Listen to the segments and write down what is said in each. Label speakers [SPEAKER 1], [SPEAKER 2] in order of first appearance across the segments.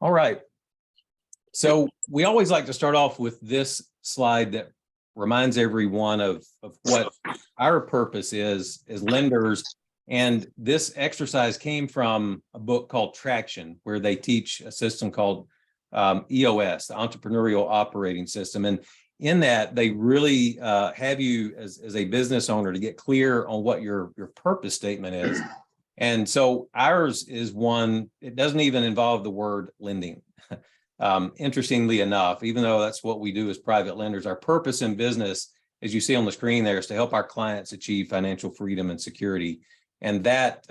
[SPEAKER 1] All right. So we always like to start off with this slide that reminds everyone of what our purpose is as lenders. And this exercise came from a book called Traction, where they teach a system called EOS, the Entrepreneurial Operating System. And in that, they really have you as a business owner to get clear on what your purpose statement is. And so ours is one, it doesn't even involve the word lending. Interestingly enough, even though that's what we do as private lenders, our purpose in business, as you see on the screen there, is to help our clients achieve financial freedom and security. And that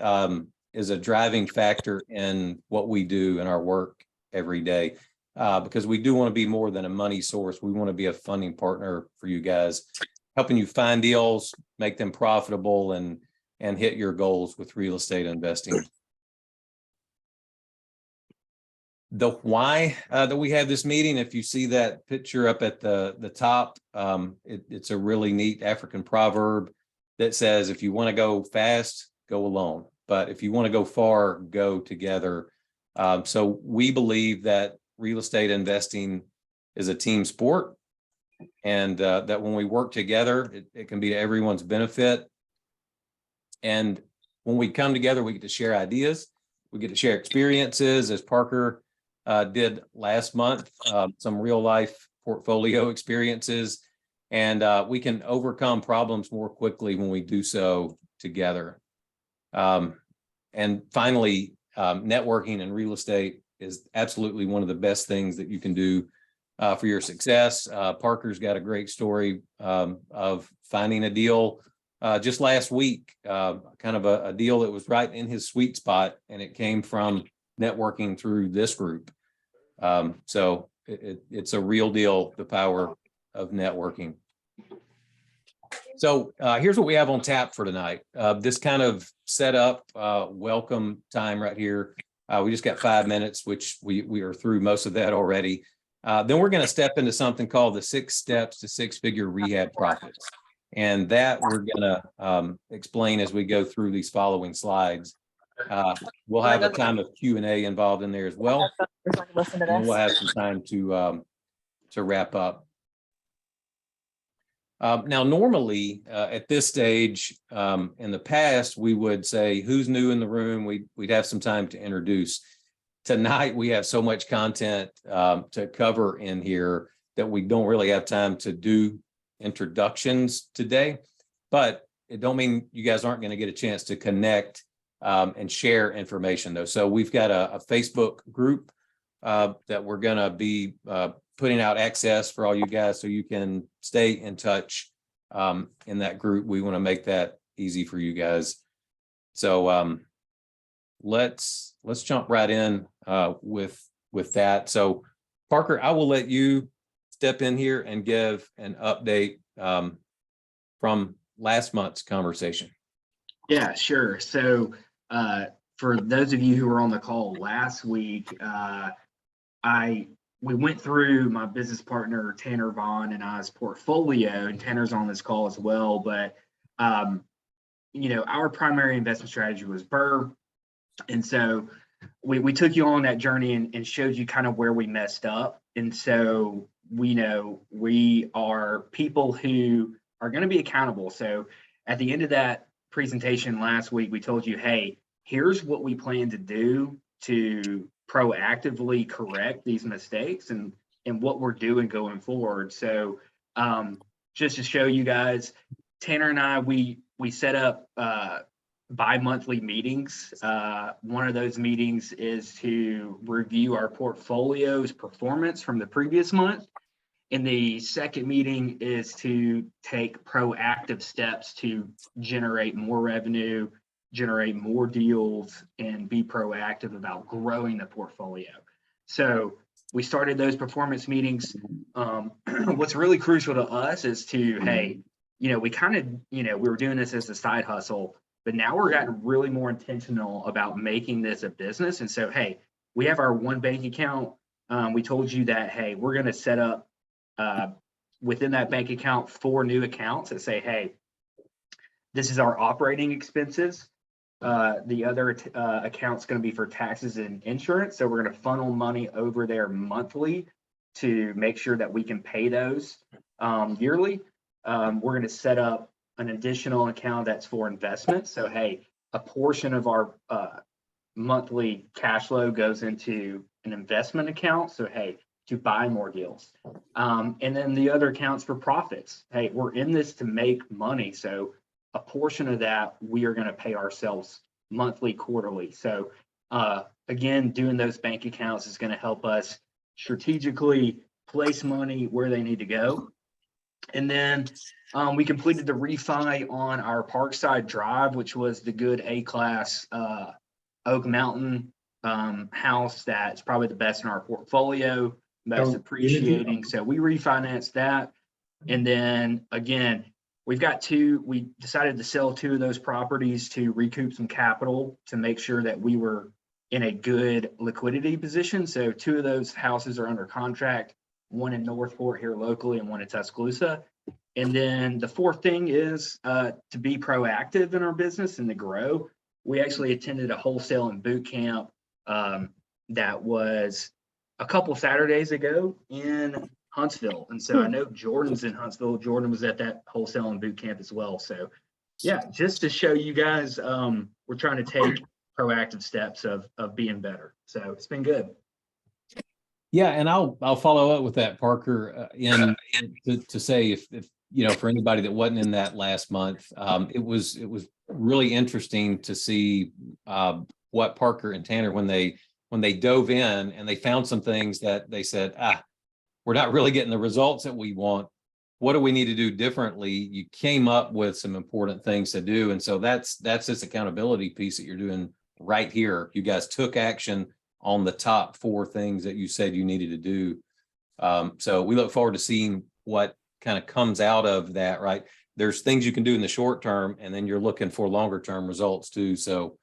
[SPEAKER 1] is a driving factor in what we do in our work every day, because we do want to be more than a money source. We want to be a funding partner for you guys, helping you find deals, make them profitable, and hit your goals with real estate investing. The why that we have this meeting, if you see that picture up at the top, it's a really neat African proverb that says, if you want to go fast, go alone. But if you want to go far, go together. So we believe that real estate investing is a team sport, and that when we work together, it can be to everyone's benefit. And when we come together, we get to share ideas, we get to share experiences, as Parker did last month, some real life portfolio experiences, and we can overcome problems more quickly when we do so together. And finally, networking in real estate is absolutely one of the best things that you can do for your success. Parker's got a great story of finding a deal just last week, kind of a deal that was right in his sweet spot, and it came from networking through this group. So it's a real deal, the power of networking. So here's what we have on tap for tonight. This kind of set up welcome time right here. We just got 5 minutes, which we are through most of that already. Then we're going to step into something called the 6 steps to 6-figure rehab profits. And that we're going to explain as we go through these following slides. We'll have a time of Q&A involved in there as well. And we'll have some time to wrap up. Now, normally at this stage in the past, we would say, who's new in the room? We'd have some time to introduce. Tonight, we have so much content to cover in here that we don't really have time to do introductions today, but it don't mean you guys aren't going to get a chance to connect and share information though. So we've got a Facebook group that we're going to be putting out access for all you guys, so you can stay in touch in that group. We want to make that easy for you guys. So let's jump right in with that. So Parker, I will let you step in here and give an update from last month's conversation.
[SPEAKER 2] Yeah, sure. So for those of you who were on the call last week, we went through my business partner Tanner Vaughn and I's portfolio, and Tanner's on this call as well. But you know, our primary investment strategy was BRRRR, and so we took you on that journey and showed you kind of where we messed up. And so we know we are people who are going to be accountable. So at the end of that presentation last week, we told you, hey, here's what we plan to do to proactively correct these mistakes and what we're doing going forward. So just to show you guys, Tanner and I, we set up bi-monthly meetings. One of those meetings is to review our portfolio's performance from the previous month. And the second meeting is to take proactive steps to generate more revenue, generate more deals, and be proactive about growing the portfolio. So we started those performance meetings. What's really crucial to us is to, hey, you know, we kind of, you know, we were doing this as a side hustle, but now we're getting really more intentional about making this a business. And so, hey, we have our one bank account. We told you that, hey, we're going to set up within that bank account 4 new accounts that say, hey, this is our operating expenses. The other account's going to be for taxes and insurance. So we're going to funnel money over there monthly to make sure that we can pay those yearly. We're going to set up an additional account that's for investment. So, hey, a portion of our monthly cash flow goes into an investment account. So, hey, to buy more deals. And then the other accounts for profits. Hey, we're in this to make money. So a portion of that we are going to pay ourselves monthly, quarterly. So again, doing those bank accounts is going to help us strategically place money where they need to go. And then we completed the refi on our Parkside Drive, which was the good A-class Oak Mountain house that's probably the best in our portfolio, most appreciating. So we refinanced that. And then again, we decided to sell 2 of those properties to recoup some capital to make sure that we were in a good liquidity position. So 2 of those houses are under contract, one in Northport here locally and one in Tuscaloosa. And then the 4th thing is to be proactive in our business and to grow. We actually attended a wholesale and boot camp that was a couple Saturdays ago in Huntsville. And so I know Jordan's in Huntsville. Jordan was at that wholesale and boot camp as well. So yeah, just to show you guys, we're trying to take proactive steps of being better. So it's been good.
[SPEAKER 1] Yeah, and I'll follow up with that, Parker, to say if for anybody that wasn't in that last month, it was really interesting to see what Parker and Tanner, when they dove in and they found some things that they said, we're not really getting the results that we want. What do we need to do differently? You came up with some important things to do. And so that's this accountability piece that you're doing right here. You guys took action on the top 4 things that you said you needed to do. So we look forward to seeing what kind of comes out of that, right? There's things you can do in the short term, and then you're looking for longer term results too. So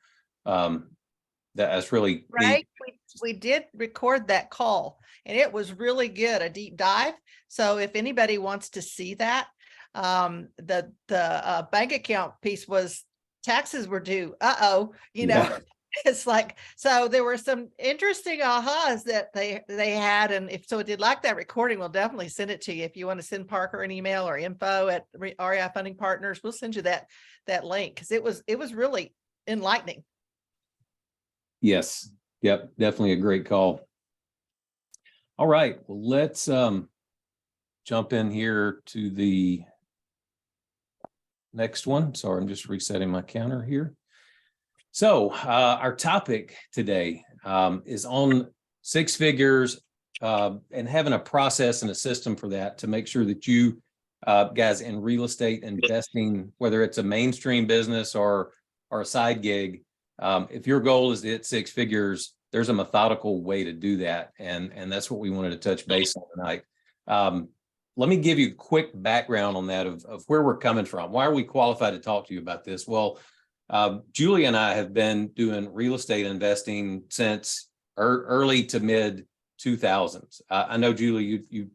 [SPEAKER 1] that's really
[SPEAKER 3] right. We did record that call and it was really good, a deep dive. So if anybody wants to see that, the bank account piece was taxes were due.
[SPEAKER 1] Yeah.
[SPEAKER 3] It's like, so there were some interesting ahas that they had. And if you'd like that recording, we'll definitely send it to you. If you want to send Parker an email or info@REI Funding Partners, we'll send you that link, because it was really enlightening.
[SPEAKER 1] Yes. Yep. Definitely a great call. All right. Well, let's jump in here to the next one. Sorry, I'm just resetting my counter here. So our topic today is on 6 figures and having a process and a system for that to make sure that you guys in real estate investing, whether it's a mainstream business or a side gig, if your goal is to hit 6 figures, there's a methodical way to do that. And that's what we wanted to touch base on tonight. Let me give you a quick background on that of where we're coming from. Why are we qualified to talk to you about this? Well, Julie and I have been doing real estate investing since early to mid 2000s. I know, Julie, you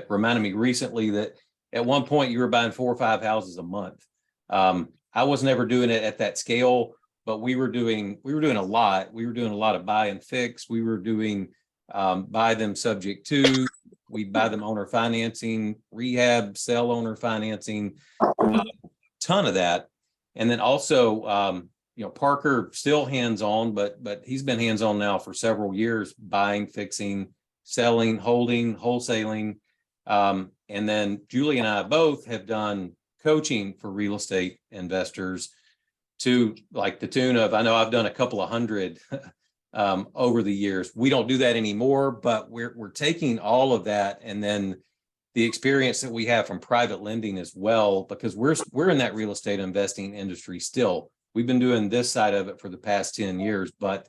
[SPEAKER 1] reminded me recently that at one point you were buying 4 or 5 houses a month. I was never doing it at that scale, but we were doing a lot. We were doing a lot of buy and fix. We were doing buy them subject to. We buy them owner financing, rehab, sell owner financing, ton of that. And then also, Parker still hands-on, but he's been hands-on now for several years, buying, fixing, selling, holding, wholesaling. And then Julie and I both have done coaching for real estate investors to like the tune of, I know I've done a couple of hundred over the years. We don't do that anymore, but we're taking all of that and then the experience that we have from private lending as well, because we're in that real estate investing industry still. We've been doing this side of it for the past 10 years, but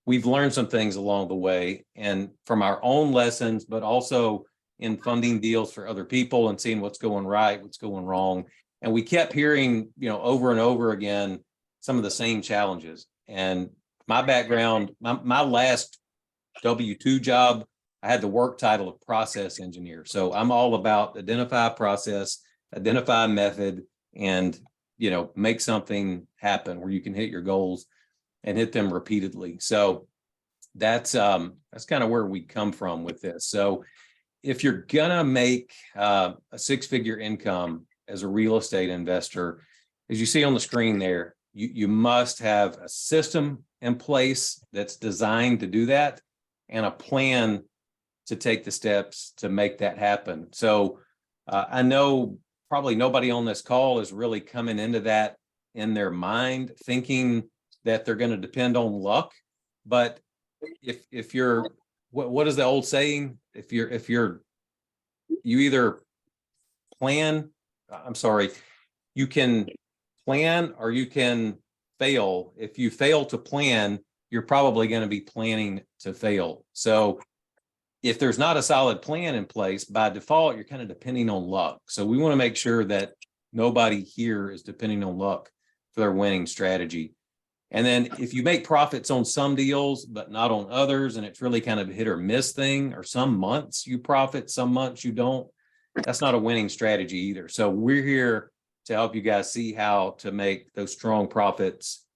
[SPEAKER 1] we've learned some things along the way and from our own lessons, but also in funding deals for other people and seeing what's going right, what's going wrong. And we kept hearing, over and over again, some of the same challenges. And my background, my last W-2 job, I had the work title of process engineer. So I'm all about identify process, identify method, and make something happen where you can hit your goals and hit them repeatedly. So that's kind of where we come from with this. So if you're gonna make a six-figure income as a real estate investor, as you see on the screen there, you must have a system in place that's designed to do that and a plan to take the steps to make that happen. So I know probably nobody on this call is really coming into that in their mind, thinking that they're going to depend on luck. But if you're, what is the old saying? If you either plan, you can plan or you can fail. If you fail to plan, you're probably going to be planning to fail. So if there's not a solid plan in place, by default, you're kind of depending on luck. So we want to make sure that nobody here is depending on luck for their winning strategy. And then if you make profits on some deals, but not on others, and it's really kind of a hit or miss thing, or some months you profit, some months you don't, that's not a winning strategy either. So we're here to help you guys see how to make those strong profits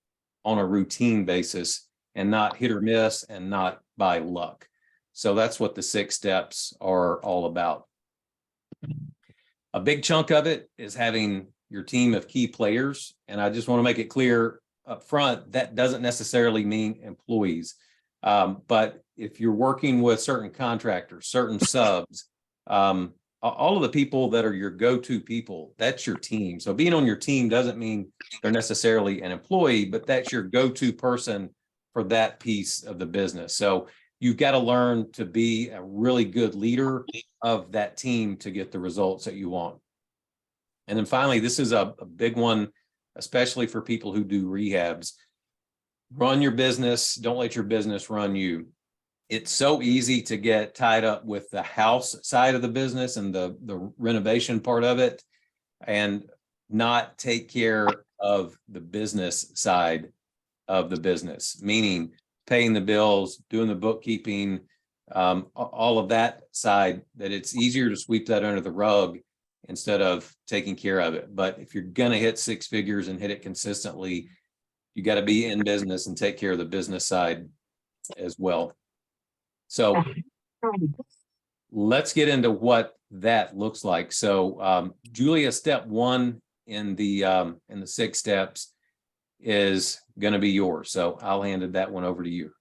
[SPEAKER 1] on a routine basis and not hit or miss and not by luck. So that's what the 6 steps are all about. A big chunk of it is having your team of key players. And I just want to make it clear up front, that doesn't necessarily mean employees. But if you're working with certain contractors, certain subs, all of the people that are your go-to people, that's your team. So being on your team doesn't mean they're necessarily an employee, but that's your go-to person for that piece of the business. So you've got to learn to be a really good leader of that team to get the results that you want. And then finally, this is a big one, especially for people who do rehabs. Run your business. Don't let your business run you. It's so easy to get tied up with the house side of the business and the renovation part of it and not take care of the business side of the business, meaning paying the bills, doing the bookkeeping, all of that side, that it's easier to sweep that under the rug instead of taking care of it. But if you're going to hit 6 figures and hit it consistently, you got to be in business and take care of the business side as well. So let's get into what that looks like. So Julia, step 1 in the 6 steps is going to be yours. So I'll hand that one over to you.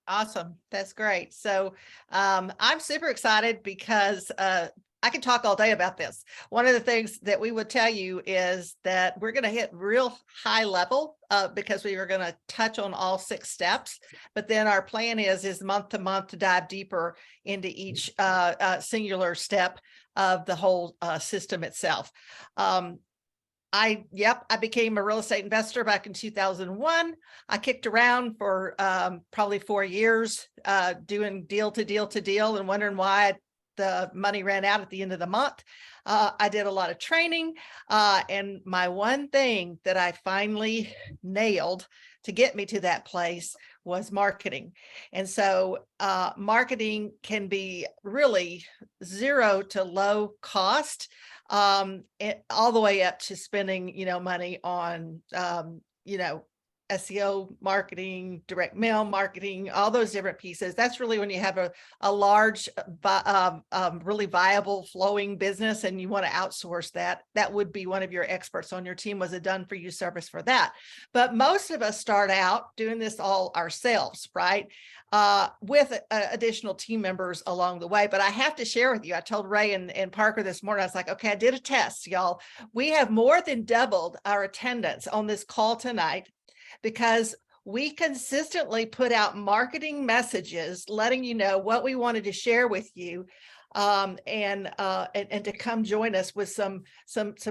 [SPEAKER 3] Awesome. That's great. So I'm super excited because I can talk all day about this. One of the things that we would tell you is that we're going to hit real high level because we are going to touch on all 6 steps. But then our plan is month to month to dive deeper into each singular step of the whole system itself. I became a real estate investor back in 2001. I kicked around for probably 4 years doing deal to deal to deal and wondering why the money ran out at the end of the month. I did a lot of training. And my one thing that I finally nailed to get me to that place was marketing. And so marketing can be really 0 to low cost. All the way up to spending, money on, SEO marketing, direct mail marketing, all those different pieces. That's really when you have a large, really viable flowing business and you want to outsource that. That would be one of your experts on your team was a done for you service for that. But most of us start out doing this all ourselves, right? With additional team members along the way. But I have to share with you, I told Ray and Parker this morning, I was like, okay, I did a test, y'all. We have more than doubled our attendance on this call tonight because we consistently put out marketing messages, letting you know what we wanted to share with you. And to come join us with some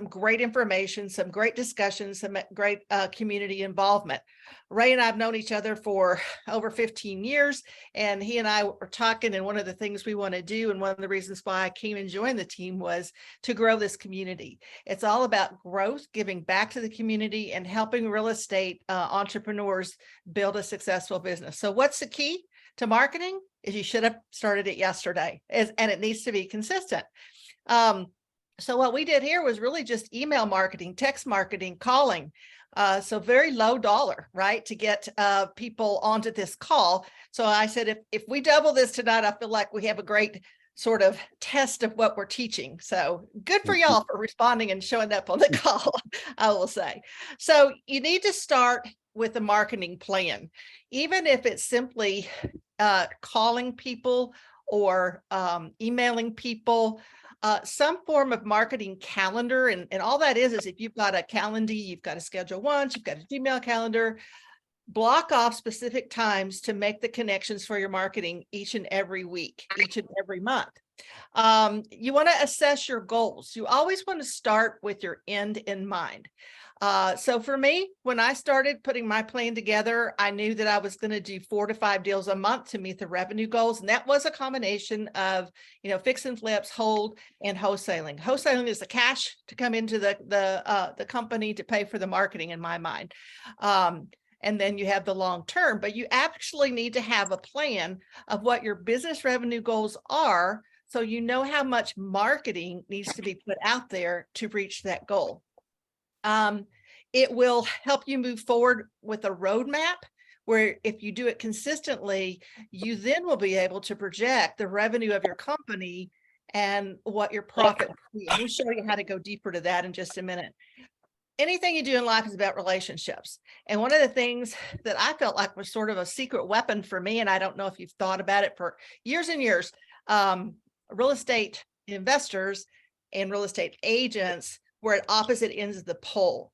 [SPEAKER 3] great information, some great discussions, some great community involvement. Ray and I have known each other for over 15 years, and he and I were talking, and one of the things we want to do, and one of the reasons why I came and joined the team was to grow this community. It's all about growth, giving back to the community, and helping real estate entrepreneurs build a successful business. So what's the key to marketing? Is you should have started it yesterday, and it needs to be consistent. So what we did here was really just email marketing, text marketing, calling. So very low dollar, right, to get people onto this call. So I said, if we double this tonight, I feel like we have a great sort of test of what we're teaching. So good for y'all for responding and showing up on the call, I will say. So you need to start with a marketing plan, even if it's simply calling people or emailing people. Some form of marketing calendar. And all that is if you've got a calendar, you've got a schedule once, you've got a Gmail calendar, block off specific times to make the connections for your marketing each and every week, each and every month. You want to assess your goals. You always want to start with your end in mind. So for me, when I started putting my plan together, I knew that I was going to do 4 to 5 deals a month to meet the revenue goals. And that was a combination of, fix and flips, hold, and wholesaling. Wholesaling is the cash to come into the company to pay for the marketing in my mind. And then you have the long term, but you actually need to have a plan of what your business revenue goals are, so you know how much marketing needs to be put out there to reach that goal. It will help you move forward with a roadmap where if you do it consistently, you then will be able to project the revenue of your company and what your profit will be. And we'll show you how to go deeper to that in just a minute. Anything you do in life is about relationships. And one of the things that I felt like was sort of a secret weapon for me, and I don't know if you've thought about it for years and years, real estate investors and real estate agents were at opposite ends of the pole.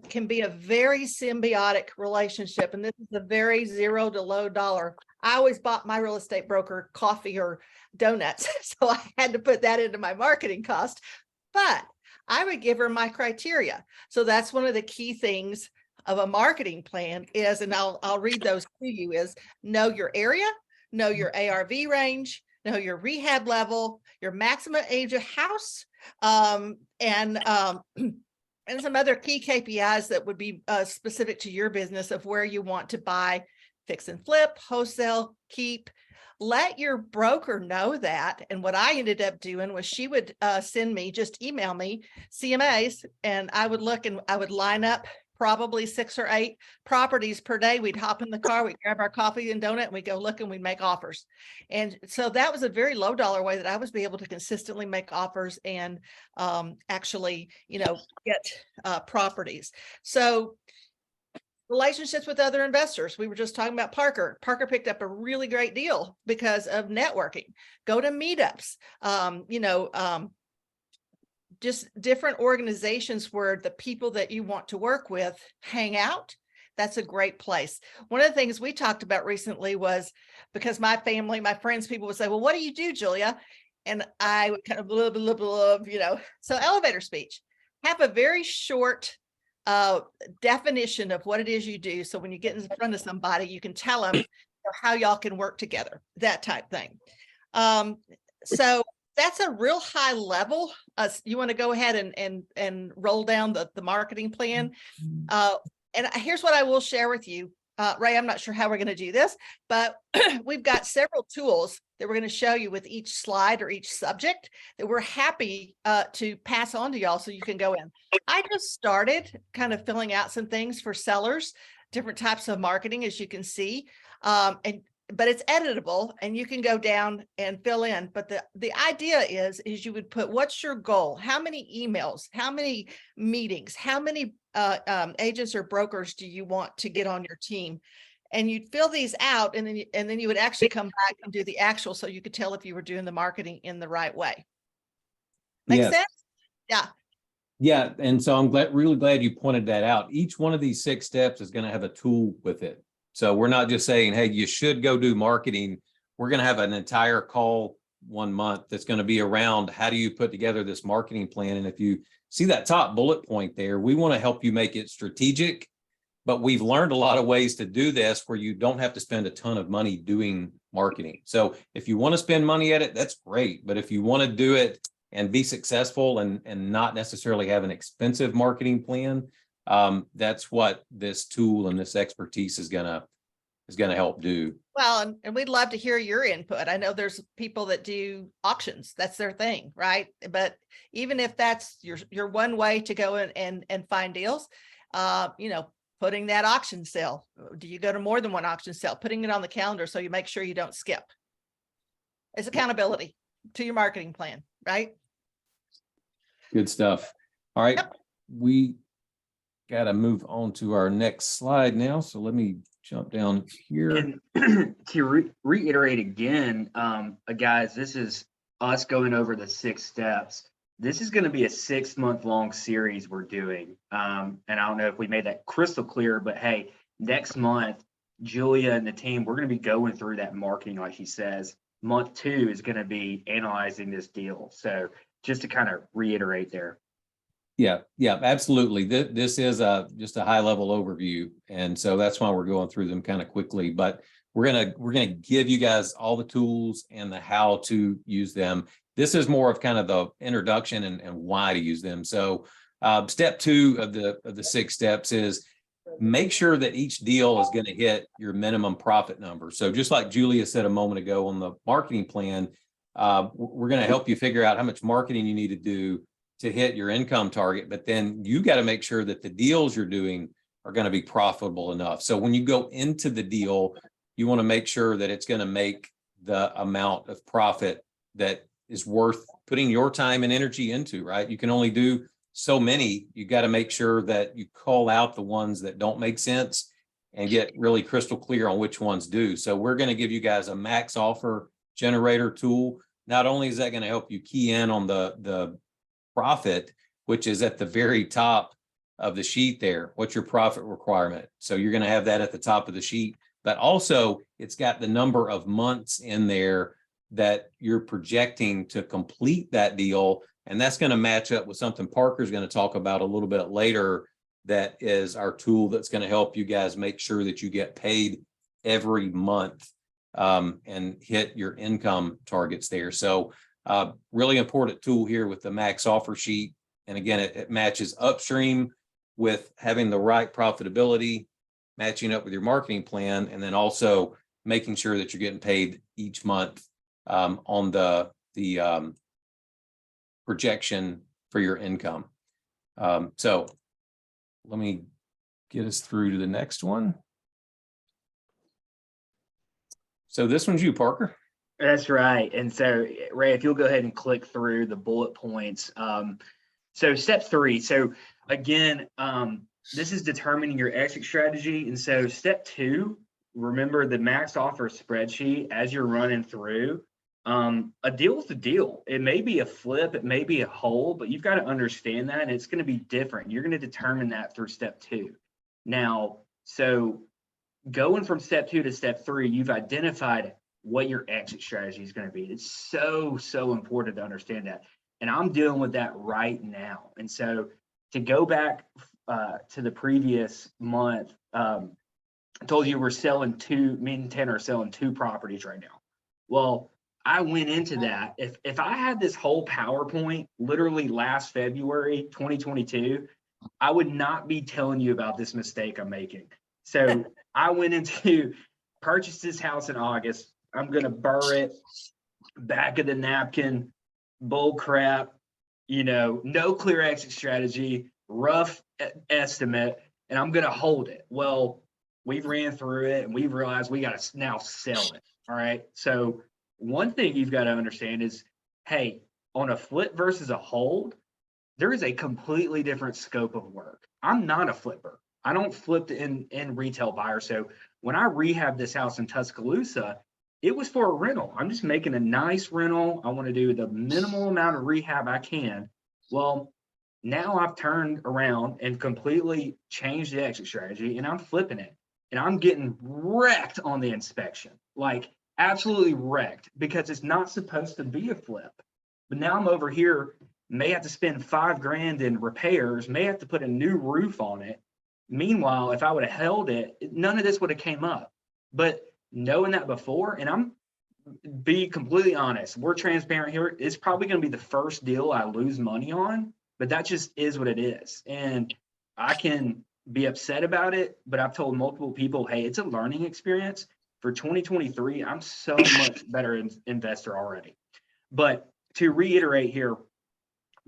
[SPEAKER 3] Can be a very symbiotic relationship. And this is a very zero to low dollar. I always bought my real estate broker coffee or donuts. So I had to put that into my marketing cost, but I would give her my criteria. So that's one of the key things of a marketing plan is, and I'll read those to you, is know your area, know your ARV range, know your rehab level, your maximum age of house, and some other key KPIs that would be specific to your business of where you want to buy, fix and flip, wholesale, keep. Let your broker know that. And what I ended up doing was she would just email me CMAs, and I would look and I would line up probably 6 or 8 properties per day. We'd hop in the car, we'd grab our coffee and donut, and we'd go look and we'd make offers. And so that was a very low dollar way that I was able to consistently make offers and actually, get properties. So relationships with other investors. We were just talking about Parker. Parker picked up a really great deal because of networking. Go to meetups, just different organizations where the people that you want to work with hang out. That's a great place. One of the things we talked about recently was, because my family, my friends, people would say, well, what do you do, Julia? And I would kind of blah, blah, blah, blah, so elevator speech. Have a very short definition of what it is you do. So when you get in front of somebody, you can tell them how y'all can work together, that type thing. So that's a real high level. You want to go ahead and roll down the marketing plan. And here's what I will share with you. Ray, I'm not sure how we're going to do this, but we've got several tools that we're going to show you with each slide or each subject that we're happy to pass on to y'all so you can go in. I just started kind of filling out some things for sellers, different types of marketing, as you can see, but it's editable and you can go down and fill in. But the idea is you would put, what's your goal? How many emails? How many meetings? How many agents or brokers do you want to get on your team? And you'd fill these out, and then you would actually come back and do the actual, so you could tell if you were doing the marketing in the right way. Make sense? Yeah.
[SPEAKER 1] Yeah. And so I'm really glad you pointed that out. Each one of these 6 steps is going to have a tool with it. So we're not just saying, hey, you should go do marketing. We're going to have an entire call one month that's going to be around how do you put together this marketing plan. And if you see that top bullet point there, we want to help you make it strategic. But we've learned a lot of ways to do this where you don't have to spend a ton of money doing marketing. So if you want to spend money at it, that's great. But if you want to do it and be successful and not necessarily have an expensive marketing plan, that's what this tool and this expertise is going to is going to help do.
[SPEAKER 3] Well, and we'd love to hear your input. I know there's people that do auctions. That's their thing, right? But even if that's your one way to go in and find deals, you know, putting that auction sale, do you go to more than one auction sale? Putting it on the calendar so you make sure you don't skip. It's accountability to your marketing plan, right?
[SPEAKER 1] Good stuff. All right.
[SPEAKER 3] Yep.
[SPEAKER 1] We got to move on to our next slide now. So let me jump down here.
[SPEAKER 2] And to reiterate again, guys, this is us going over the 6 steps. This is going to be a 6-month-long series we're doing. And I don't know if we made that crystal clear, but hey, next month, Julia and the team, we're going to be going through that marketing, like she says. Month 2 is going to be analyzing this deal. So just to kind of reiterate there.
[SPEAKER 1] Yeah, absolutely. This is just a high level overview. And so that's why we're going through them kind of quickly, but we're going to give you guys all the tools and the how to use them. This is more of kind of the introduction and why to use them. So step 2 of the 6 steps is make sure that each deal is going to hit your minimum profit number. So just like Julia said a moment ago on the marketing plan, we're going to help you figure out how much marketing you need to do to hit your income target, but then you got to make sure that the deals you're doing are going to be profitable enough. So when you go into the deal, you want to make sure that it's going to make the amount of profit that is worth putting your time and energy into, right? You can only do so many. You got to make sure that you call out the ones that don't make sense and get really crystal clear on which ones do. So we're going to give you guys a max offer generator tool. Not only is that going to help you key in on the profit, which is at the very top of the sheet there. What's your profit requirement? So you're going to have that at the top of the sheet, but also it's got the number of months in there that you're projecting to complete that deal. And that's going to match up with something Parker's going to talk about a little bit later. That is our tool that's going to help you guys make sure that you get paid every month and hit your income targets there. So really important tool here with the max offer sheet. And again, it matches upstream with having the right profitability, matching up with your marketing plan, and then also making sure that you're getting paid each month on the projection for your income. So let me get us through to the next one. So this one's you, Parker.
[SPEAKER 2] That's right. And so, Ray, if you'll go ahead and click through the bullet points. So step 3. So again, this is determining your exit strategy. And so step 2, remember the max offer spreadsheet as you're running through. A deal is a deal. It may be a flip, it may be a hold, but you've got to understand that, and it's going to be different. You're going to determine that through step 2. Now, so going from step 2 to step 3, you've identified what your exit strategy is going to be. It's so important to understand that. And I'm dealing with that right now. And so to go back to the previous month, I told you we're selling 2, me and Tanner are selling 2 properties right now. Well, I went into that. If I had this whole PowerPoint literally last February 2022, I would not be telling you about this mistake I'm making. So I went into purchase this house in August. I'm going to burr it, back of the napkin, bull crap, no clear exit strategy, rough estimate, and I'm going to hold it. Well, we've ran through it and we've realized we got to now sell it. All right. So one thing you've got to understand is, hey, on a flip versus a hold, there is a completely different scope of work. I'm not a flipper. I don't flip in retail buyer. So when I rehab this house in Tuscaloosa, it was for a rental. I'm just making a nice rental. I want to do the minimal amount of rehab I can. Well, now I've turned around and completely changed the exit strategy, and I'm flipping it. And I'm getting wrecked on the inspection, like absolutely wrecked, because it's not supposed to be a flip. But now I'm over here, may have to spend $5,000 in repairs, may have to put a new roof on it. Meanwhile, if I would have held it, none of this would have came up. But knowing that before, and I'm be completely honest, we're transparent here. It's probably going to be the first deal I lose money on, but that just is what it is. And I can be upset about it, but I've told multiple people, hey, it's a learning experience. For 2023, I'm so much better investor already. But to reiterate here,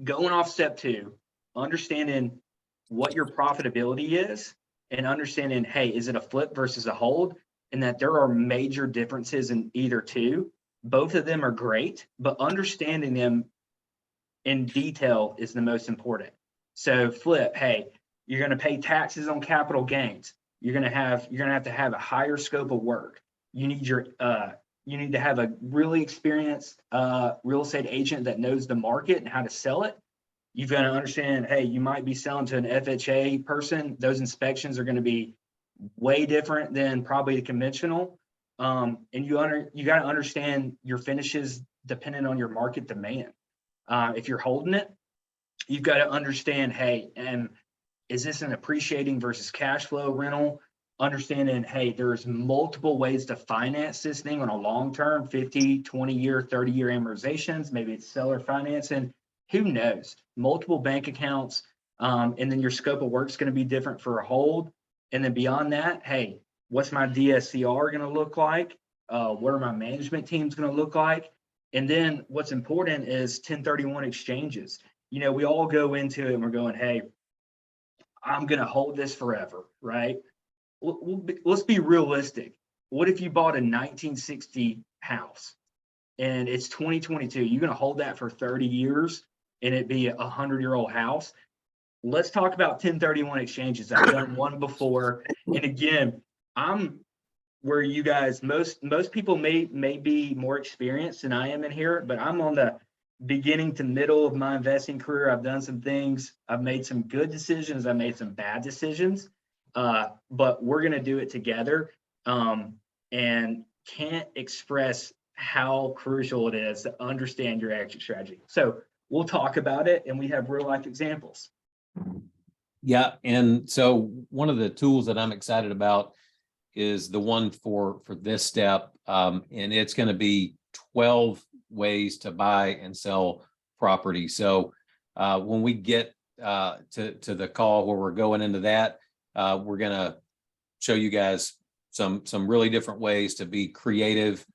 [SPEAKER 2] going off step 2, understanding what your profitability is and understanding, hey, is it a flip versus a hold? And that there are major differences in either two. Both of them are great, but understanding them in detail is the most important. So flip, hey, you're going to pay taxes on capital gains. You're going to have to have a higher scope of work. You need to have a really experienced real estate agent that knows the market and how to sell it. You've got to understand, hey, you might be selling to an FHA person. Those inspections are going to be way different than probably the conventional. And you got to understand your finishes depending on your market demand. If you're holding it, you've got to understand, hey, and is this an appreciating versus cash flow rental? Understanding, hey, there's multiple ways to finance this thing on a long-term 50, 20-year, 30-year amortizations. Maybe it's seller financing. Who knows? Multiple bank accounts. And then your scope of work is going to be different for a hold. And then beyond that, hey, what's my DSCR going to look like? What are my management teams going to look like? And then what's important is 1031 exchanges. You know, we all go into it and we're going, hey, I'm going to hold this forever, right? Let's be realistic. What if you bought a 1960 house and it's 2022? You're going to hold that for 30 years and it be a 100-year-old house? Let's talk about 1031 exchanges. I've done one before. And again, I'm where you guys, most people may be more experienced than I am in here, but I'm on the beginning to middle of my investing career. I've done some things. I've made some good decisions. I've made some bad decisions. But we're going to do it together, and can't express how crucial it is to understand your exit strategy. So we'll talk about it, and we have real life examples.
[SPEAKER 1] Yeah. And so one of the tools that I'm excited about is the one for this step. And it's going to be 12 ways to buy and sell property. So when we get to the call where we're going into that, we're going to show you guys some really different ways to be creative,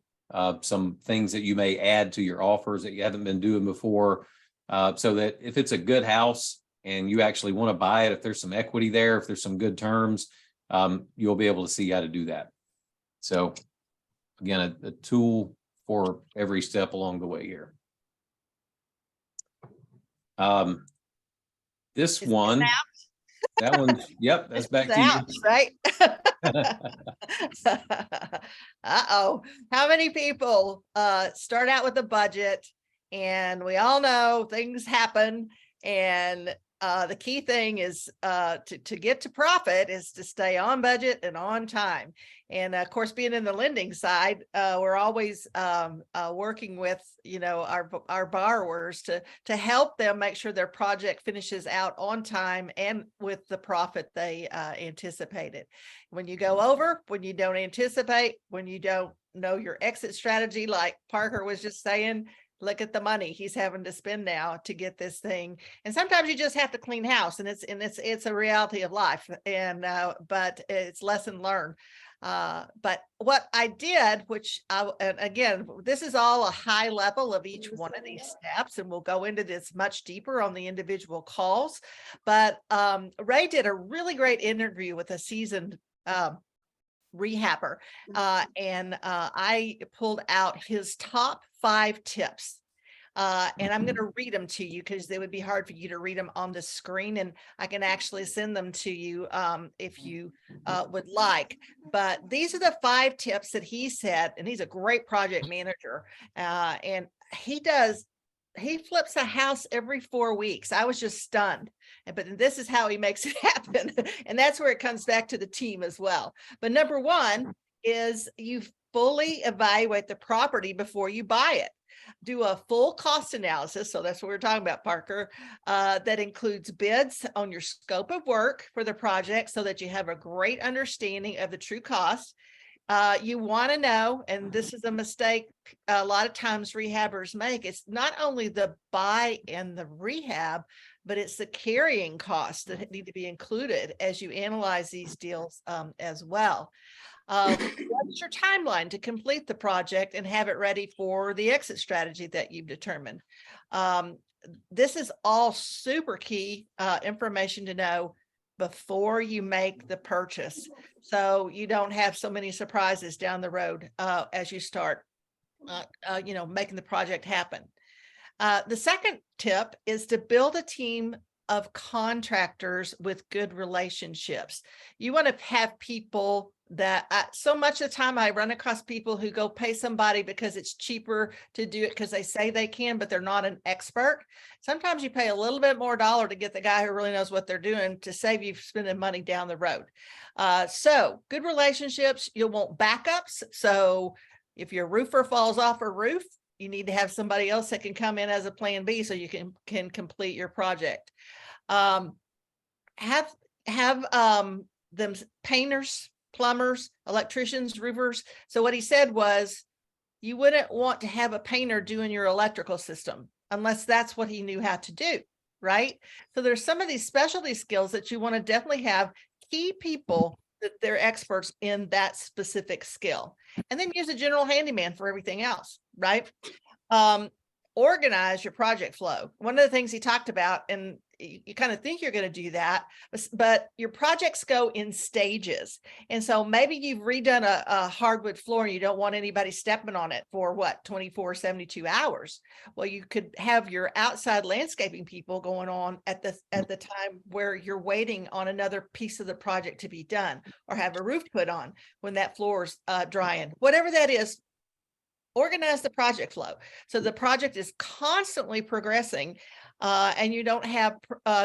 [SPEAKER 1] some things that you may add to your offers that you haven't been doing before, so that if it's a good house and you actually want to buy it, if there's some equity there, if there's some good terms, you'll be able to see how to do that. So again, a tool for every step along the way here. This one, that one, yep, that's back to
[SPEAKER 3] out,
[SPEAKER 1] you.
[SPEAKER 3] right? Uh-oh. How many people start out with a budget, and we all know things happen, and the key thing is to get to profit is to stay on budget and on time. And of course, being in the lending side, we're always working with, you know, our borrowers to help them make sure their project finishes out on time and with the profit they anticipated. When you go over, when you don't anticipate, when you don't know your exit strategy, like Parker was just saying, look at the money he's having to spend now to get this thing. And sometimes you just have to clean house, and it's a reality of life. And but it's lesson learned. But what I did, and again, this is all a high level of each one of these steps, and we'll go into this much deeper on the individual calls. But Ray did a really great interview with a seasoned rehabber, and I pulled out his top 5 tips. And I'm going to read them to you because it would be hard for you to read them on the screen, and I can actually send them to you if you would like. But these are the 5 tips that he said, and he's a great project manager, and he flips a house every 4 weeks. I was just stunned, but this is how he makes it happen. And that's where it comes back to the team as well. But number 1 is you fully evaluate the property before you buy it. Do a full cost analysis. So that's what we're talking about, Parker. That includes bids on your scope of work for the project so that you have a great understanding of the true cost. You want to know, and this is a mistake a lot of times rehabbers make, it's not only the buy and the rehab, but it's the carrying costs that need to be included as you analyze these deals as well. What's your timeline to complete the project and have it ready for the exit strategy that you've determined? This is all super key information to know before you make the purchase, so you don't have so many surprises down the road as you start making the project happen. The second tip is to build a team of contractors with good relationships. You want to have people that so much of the time I run across people who go pay somebody because it's cheaper to do it because they say they can, but they're not an expert. Sometimes you pay a little bit more dollar to get the guy who really knows what they're doing to save you spending money down the road. So good relationships, you'll want backups. So if your roofer falls off a roof, you need to have somebody else that can come in as a plan B so you can complete your project. Have them painters, plumbers, electricians, roofers. So what he said was, you wouldn't want to have a painter doing your electrical system unless that's what he knew how to do, right? So there's some of these specialty skills that you want to definitely have key people that they're experts in that specific skill, and then use a general handyman for everything else, right? Organize your project flow. One of the things he talked about, and you kind of think you're going to do that, but your projects go in stages. And so maybe you've redone a hardwood floor and you don't want anybody stepping on it for 24, 72 hours. Well, you could have your outside landscaping people going on at the time where you're waiting on another piece of the project to be done, or have a roof put on when that floor's drying, whatever that is. Organize the project flow so the project is constantly progressing, and you don't have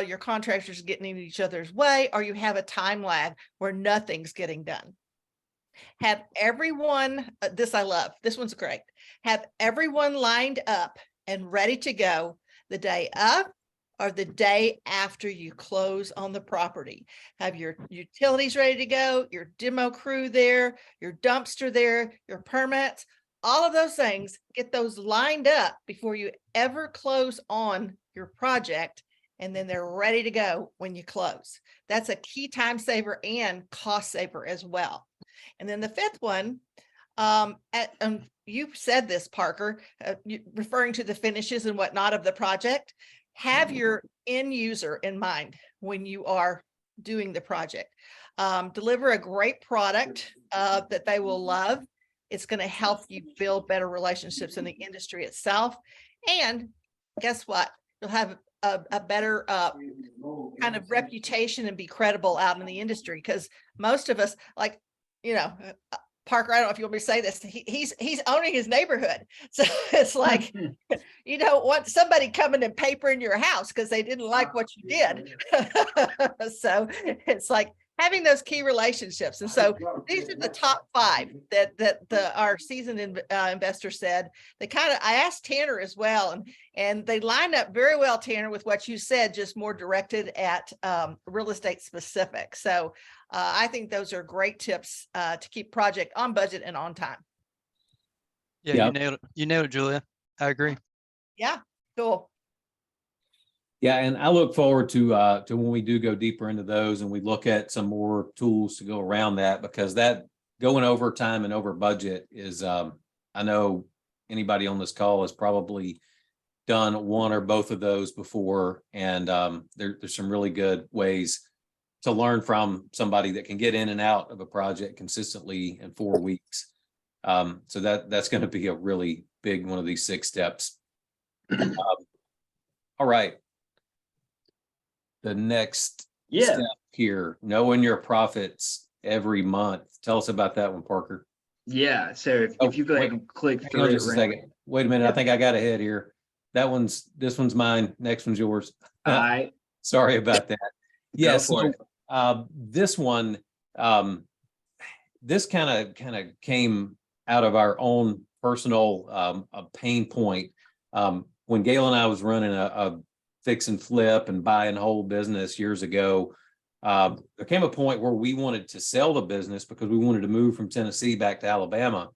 [SPEAKER 3] your contractors getting in each other's way, or you have a time lag where nothing's getting done. Have everyone, this I love, this one's great. Have everyone lined up and ready to go the day of or the day after you close on the property. Have your utilities ready to go, your demo crew there, your dumpster there, your permits. All of those things, get those lined up before you ever close on your project, and then they're ready to go when you close. That's a key time saver and cost saver as well. And then the fifth one, you said this, Parker, referring to the finishes and whatnot of the project, have your end user in mind when you are doing the project. Deliver a great product that they will love. It's going to help you build better relationships in the industry itself. And guess what? You'll have a better kind of reputation and be credible out in the industry, because most of us, like, Parker, I don't know if you want me to say this, he's owning his neighborhood. So it's like, you don't want somebody coming and papering your house because they didn't like what you did. So it's like having those key relationships. And so these are the top 5 that our seasoned investor said. I asked Tanner as well, and they lined up very well, Tanner, with what you said, just more directed at real estate specific. So I think those are great tips to keep project on budget and on time.
[SPEAKER 4] Yeah, you nailed it, Julia. I agree.
[SPEAKER 3] Yeah, cool.
[SPEAKER 1] Yeah, and I look forward to when we do go deeper into those and we look at some more tools to go around that, because that going over time and over budget is, I know anybody on this call has probably done one or both of those before, and there's some really good ways to learn from somebody that can get in and out of a project consistently in 4 weeks. So that's going to be a really big one of these 6 steps. All right. The next step here, knowing your profits every month. Tell us about that one, Parker.
[SPEAKER 2] Yeah. So if you go ahead and click through
[SPEAKER 1] just a second. Wait a minute. I think I got ahead here. This one's mine. Next one's yours.
[SPEAKER 2] All right.
[SPEAKER 1] Sorry about that. Yes. So, this one, this kind of came out of our own personal pain point. When Gail and I was running a fix and flip and buy and hold business years ago, There came a point where we wanted to sell the business because we wanted to move from Tennessee back to Alabama.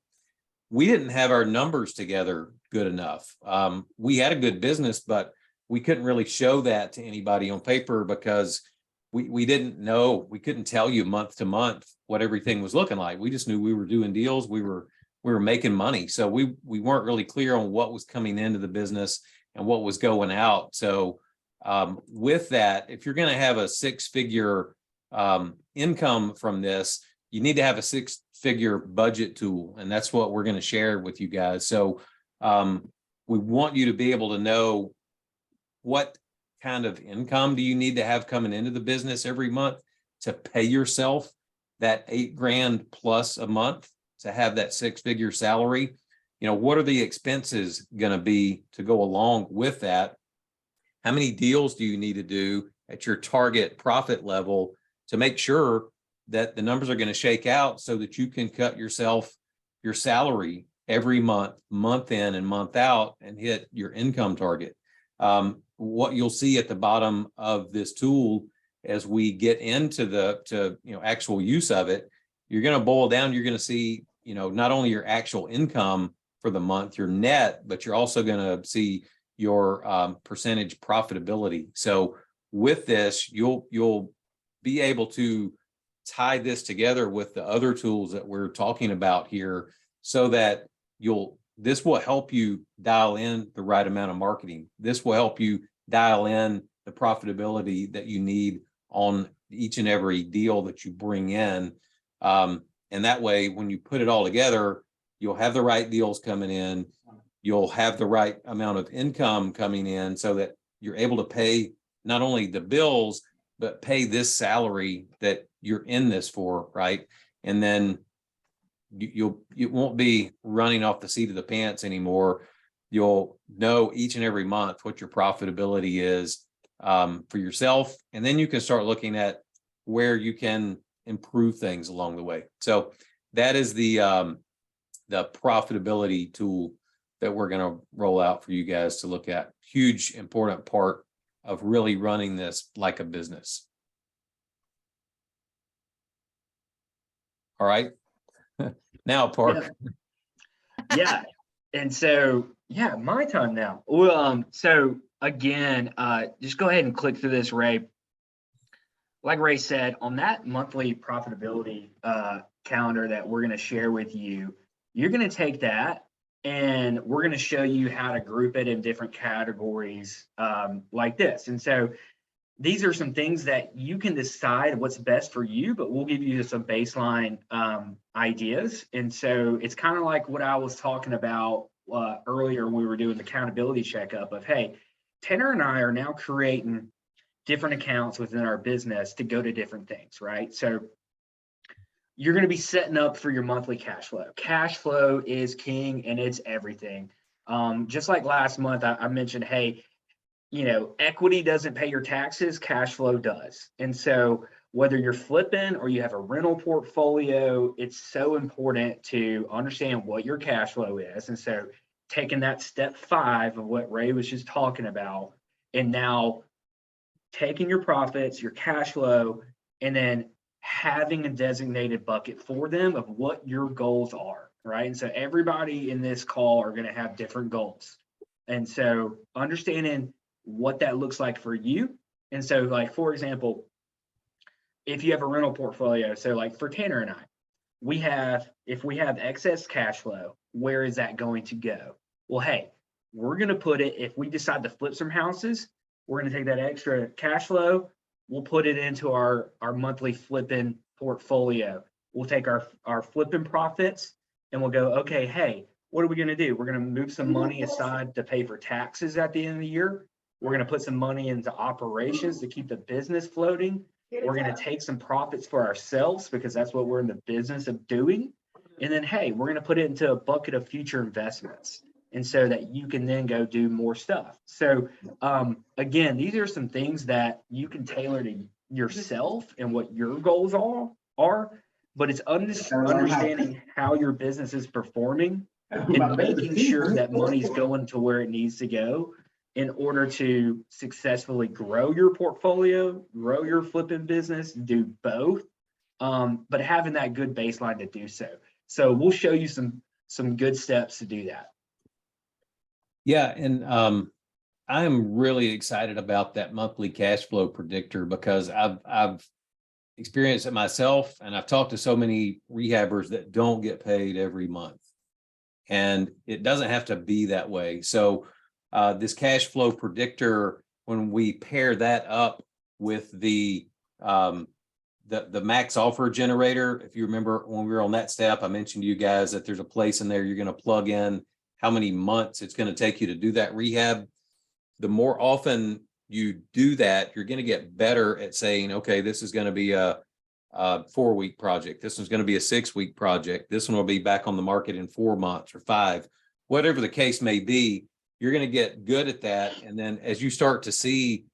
[SPEAKER 1] We didn't have our numbers together good enough. We had a good business, but we couldn't really show that to anybody on paper because we didn't know, we couldn't tell you month to month what everything was looking like. We just knew we were doing deals, we were making money. So we weren't really clear on what was coming into the business and what was going out. So with that, if you're going to have a six-figure income from this, you need to have a six-figure budget tool, and that's what we're going to share with you guys. So we want you to be able to know what kind of income do you need to have coming into the business every month to pay yourself that $8,000 plus a month to have that six-figure salary. You know, what are the expenses going to be to go along with that? How many deals do you need to do at your target profit level to make sure that the numbers are going to shake out so that you can cut yourself your salary every month, month in and month out, and hit your income target? What you'll see at the bottom of this tool as we get into the actual use of it, you're going to boil down, you're going to see, not only your actual income for the month, your net, but you're also going to see your percentage profitability. So with this, you'll be able to tie this together with the other tools that we're talking about here so that this will help you dial in the right amount of marketing. This will help you dial in the profitability that you need on each and every deal that you bring in. And that way, when you put it all together, you'll have the right deals coming in. You'll have the right amount of income coming in so that you're able to pay not only the bills, but pay this salary that you're in this for, right? And then you won't be running off the seat of the pants anymore. You'll know each and every month what your profitability is for yourself. And then you can start looking at where you can improve things along the way. So that is the profitability tool that we're going to roll out for you guys to look at. Huge, important part of really running this like a business. All right. Now, Park.
[SPEAKER 2] Yeah. And so, yeah, my time now. Well, so again, just go ahead and click through this, Ray. Like Ray said, on that monthly profitability calendar that we're going to share with you, you're going to take that and we're going to show you how to group it in different categories like this. And so these are some things that you can decide what's best for you, but we'll give you some baseline ideas. And so it's kind of like what I was talking about earlier when we were doing the accountability checkup of, hey, Tanner and I are now creating different accounts within our business to go to different things, right? So you're going to be setting up for your monthly cash flow. Cash flow is king and it's everything. Just like last month, I mentioned, hey, equity doesn't pay your taxes, cash flow does. And so whether you're flipping or you have a rental portfolio, it's so important to understand what your cash flow is. And so taking that step 5 of what Ray was just talking about, and now taking your profits, your cash flow, and then having a designated bucket for them of what your goals are, right? And so everybody in this call are going to have different goals. And so understanding what that looks like for you. And so, like, for example, if you have a rental portfolio, so like for Tanner and I, if we have excess cash flow, where is that going to go? Well, hey, we're going to put it, if we decide to flip some houses, we're going to take that extra cash flow, we'll put it into our monthly flipping portfolio. We'll take our flipping profits and we'll go, okay, hey, what are we going to do? We're going to move some money aside to pay for taxes at the end of the year. We're going to put some money into operations to keep the business floating. We're going to take some profits for ourselves because that's what we're in the business of doing. And then, hey, we're going to put it into a bucket of future investments. And so that you can then go do more stuff. So again, these are some things that you can tailor to yourself and what your goals are, but it's understanding how your business is performing and making sure that money's going to where it needs to go. in order to successfully grow your portfolio, grow your flipping business, do both, but having that good baseline to do so. So we'll show you some good steps to do that.
[SPEAKER 1] Yeah, and I'm really excited about that monthly cash flow predictor because I've experienced it myself, and I've talked to so many rehabbers that don't get paid every month, and it doesn't have to be that way. So this cash flow predictor, when we pair that up with the max offer generator, if you remember when we were on that step, I mentioned to you guys that there's a place in there you're going to plug in how many months it's going to take you to do that rehab. The more often you do that, you're going to get better at saying, okay, this is going to be a 4-week project. This one's going to be a 6-week project. This one will be back on the market in 4 months or 5, whatever the case may be. You're going to get good at that. And then as you start to see,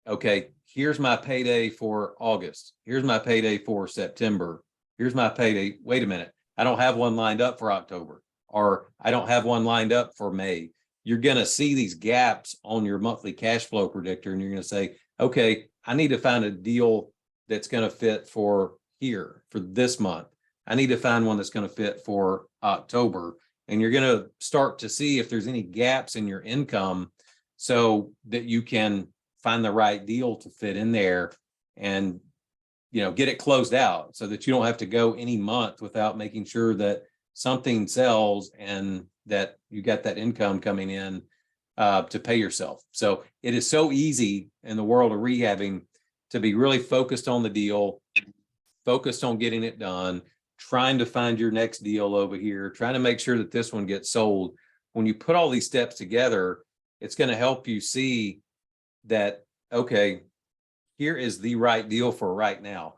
[SPEAKER 1] okay, here's my payday for August. Here's my payday for September. Here's my payday. Wait a minute. I don't have one lined up for October, or I don't have one lined up for May. You're going to see these gaps on your monthly cash flow predictor, and you're going to say, okay, I need to find a deal that's going to fit for here for this month. I need to find one that's going to fit for October. And you're going to start to see if there's any gaps in your income so that you can find the right deal to fit in there and, you know, get it closed out so that you don't have to go any month without making sure that something sells and that you got that income coming in to pay yourself. So it is so easy in the world of rehabbing to be really focused on the deal, focused on getting it done, trying to find your next deal over here, trying to make sure that this one gets sold. When you put all these steps together, it's going to help you see that, okay, here is the right deal for right now.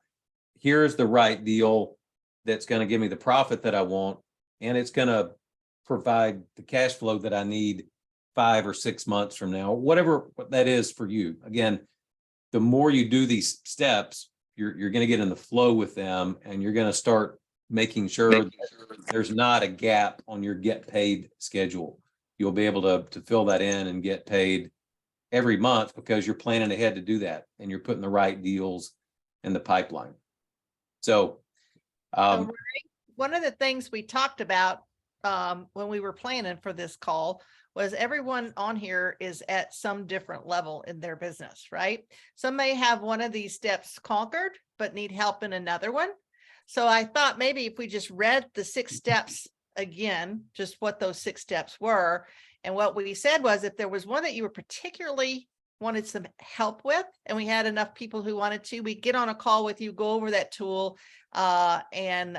[SPEAKER 1] Here's the right deal that's going to give me the profit that I want, and it's going to provide the cash flow that I need 5 or 6 months from now, whatever that is for you. Again, the more you do these steps, you're going to get in the flow with them, and you're going to start making sure that there's not a gap on your get paid schedule. You'll be able to fill that in and get paid every month because you're planning ahead to do that, and you're putting the right deals in the pipeline. So,
[SPEAKER 3] one of the things we talked about when we were planning for this call was everyone on here is at some different level in their business, right? Some may have one of these steps conquered, but need help in another one. So I thought maybe if we just read the 6 steps again, just what those 6 steps were. And what we said was if there was one that you were particularly wanted some help with, and we had enough people who wanted to, we get on a call with you, go over that tool and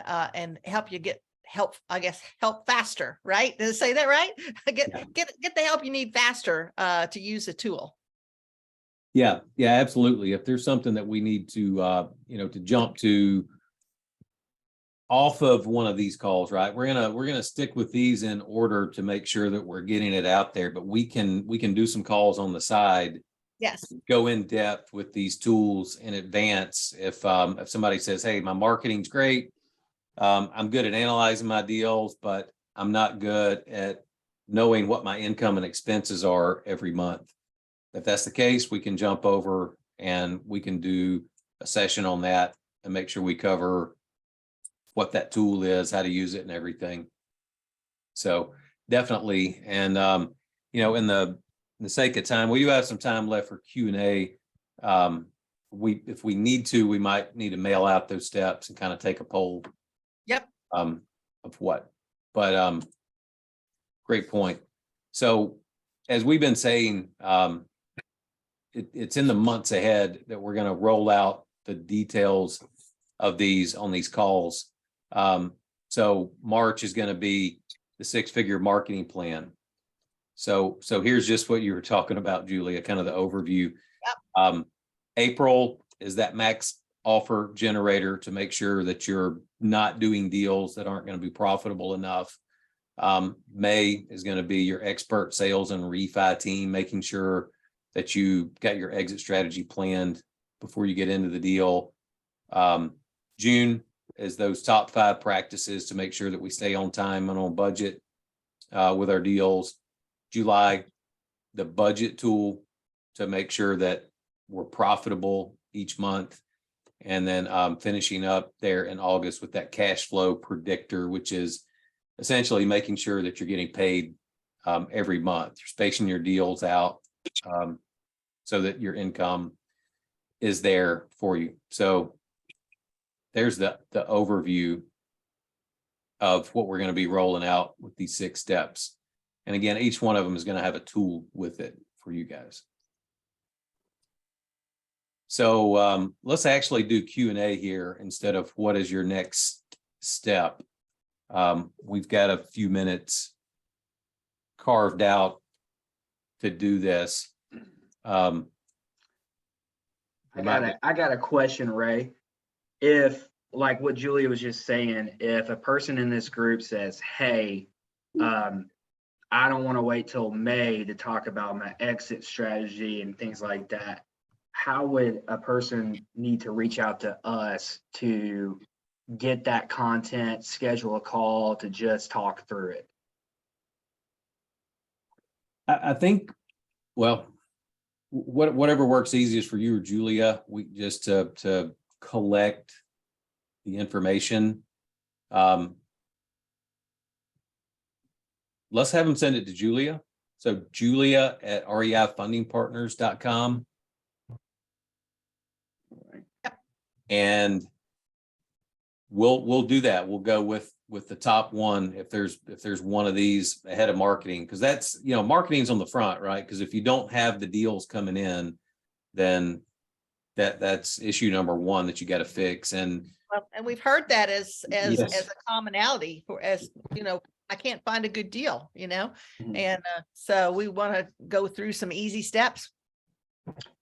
[SPEAKER 3] help you get help faster, right? Did I say that right? Get the help you need faster to use the tool.
[SPEAKER 1] yeah, absolutely. If there's something that we need to, to jump to off of one of these calls, right? We're gonna stick with these in order to make sure that we're getting it out there, but we can do some calls on the side.
[SPEAKER 3] Yes.
[SPEAKER 1] Go in depth with these tools in advance. If somebody says, hey, my marketing's great, I'm good at analyzing my deals, but I'm not good at knowing what my income and expenses are every month. If that's the case, we can jump over and we can do a session on that and make sure we cover what that tool is, how to use it and everything. So definitely. And, in the sake of time, we do have some time left for Q&A. If we need to, we might need to mail out those steps and kind of take a poll.
[SPEAKER 3] Yep.
[SPEAKER 1] Of what, but great point. So as we've been saying, it's in the months ahead that we're going to roll out the details of these on these calls. So March is going to be the 6-figure marketing plan. So here's just what you were talking about, Julia, kind of the overview.
[SPEAKER 3] Yep.
[SPEAKER 1] April is that max offer generator to make sure that you're not doing deals that aren't going to be profitable enough. May is going to be your expert sales and refi team, making sure that you got your exit strategy planned before you get into the deal. June is those top 5 practices to make sure that we stay on time and on budget with our deals. July the budget tool to make sure that we're profitable each month. And then finishing up there in August with that cash flow predictor, which is essentially making sure that you're getting paid every month. You're spacing your deals out so that your income is there for you. So there's the overview of what we're going to be rolling out with these 6 steps. And again, each one of them is going to have a tool with it for you guys. So let's actually do Q&A here instead of what is your next step. We've got a few minutes carved out to do this.
[SPEAKER 2] I got a question, Ray. If, like what Julia was just saying, if a person in this group says, hey, I don't want to wait till May to talk about my exit strategy and things like that, how would a person need to reach out to us to get that content, schedule a call to just talk through it?
[SPEAKER 1] I think, well, whatever works easiest for you or Julia, we just to collect the information. Let's have them send it to Julia. So Julia at reifundingpartners.com. And we'll do that. We'll go with the top one if there's one of these ahead of marketing, because that's, you know, marketing's on the front, right? Because if you don't have the deals coming in, then that's issue number one that you got to fix. And
[SPEAKER 3] we've heard that as
[SPEAKER 1] Yes.
[SPEAKER 3] a commonality for, as you know, I can't find a good deal, you know,
[SPEAKER 2] Mhm.
[SPEAKER 3] and so we want to go through some easy steps.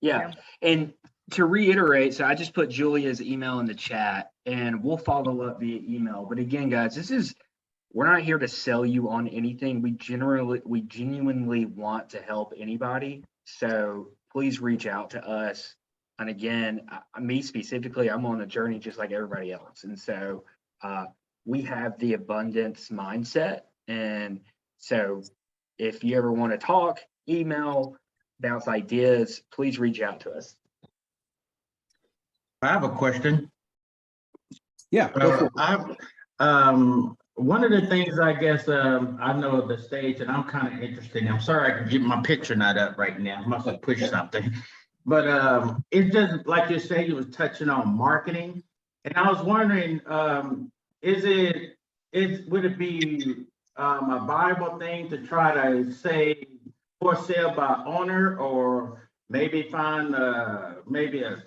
[SPEAKER 2] Yeah. And to reiterate, so I just put Julia's email in the chat and we'll follow up via email. But again, guys, we're not here to sell you on anything. We genuinely want to help anybody. So please reach out to us. And again, me specifically, I'm on a journey just like everybody else. And so we have the abundance mindset. And so if you ever want to talk, email, bounce ideas, please reach out to us.
[SPEAKER 5] I have a question.
[SPEAKER 1] yeah,
[SPEAKER 5] One of the things I guess I know of the stage, and I'm kind of interested. I'm sorry I can get my picture not up right now. I must have pushed something. But it's just like you said, you was touching on marketing, and I was wondering, would it be a viable thing to try to say for sale by owner, or maybe find maybe a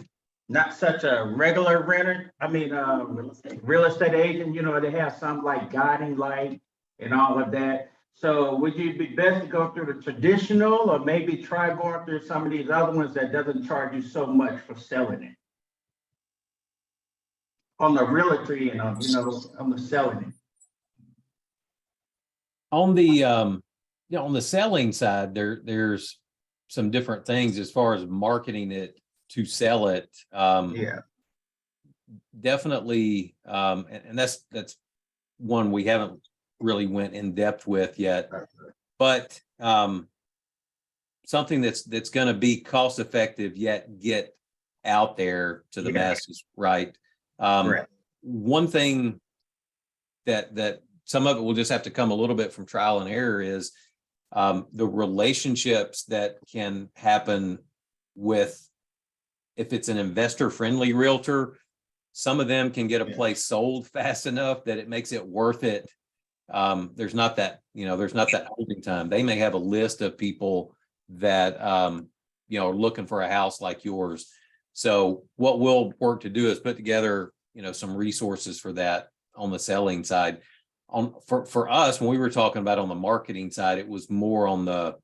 [SPEAKER 5] not such a regular renter? I mean, real estate agent, you know, they have some like guiding light and all of that. So would you be best to go through the traditional, or maybe try going through some of these other ones that doesn't charge you so much for selling it? On the realty and on the selling it.
[SPEAKER 1] on the on the selling side, there's some different things as far as marketing it to sell it.
[SPEAKER 5] Yeah.
[SPEAKER 1] Definitely, and that's one we haven't really went in depth with yet, but something that's going to be cost effective yet get out there to the masses, right? One thing that some of it will just have to come a little bit from trial and error is the relationships that can happen with, if it's an investor friendly realtor, some of them can get a place sold fast enough that it makes it worth it. There's not that holding time. They may have a list of people that are looking for a house like yours. So what we'll work to do is put together some resources for that on the selling side. For us, when we were talking about on the marketing side, it was more on the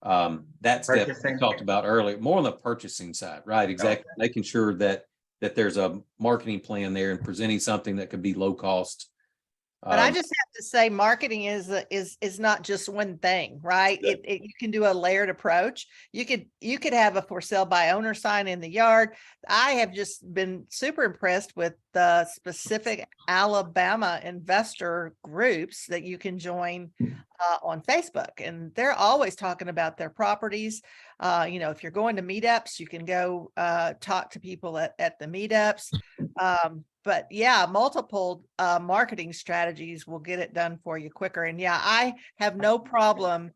[SPEAKER 1] that step we talked about earlier, more on the purchasing side, right? Exactly. Okay. Making sure that there's a marketing plan there and presenting something that could be low cost
[SPEAKER 3] But I just have to say, marketing is not just one thing, right?
[SPEAKER 6] Yeah.
[SPEAKER 3] You can do a layered approach. You could have a for sale by owner sign in the yard. I have just been super impressed with the specific Alabama investor groups that you can join on Facebook, and they're always talking about their properties. If you're going to meetups, you can go talk to people at the meetups. But yeah, multiple marketing strategies will get it done for you quicker. And yeah, I have no problem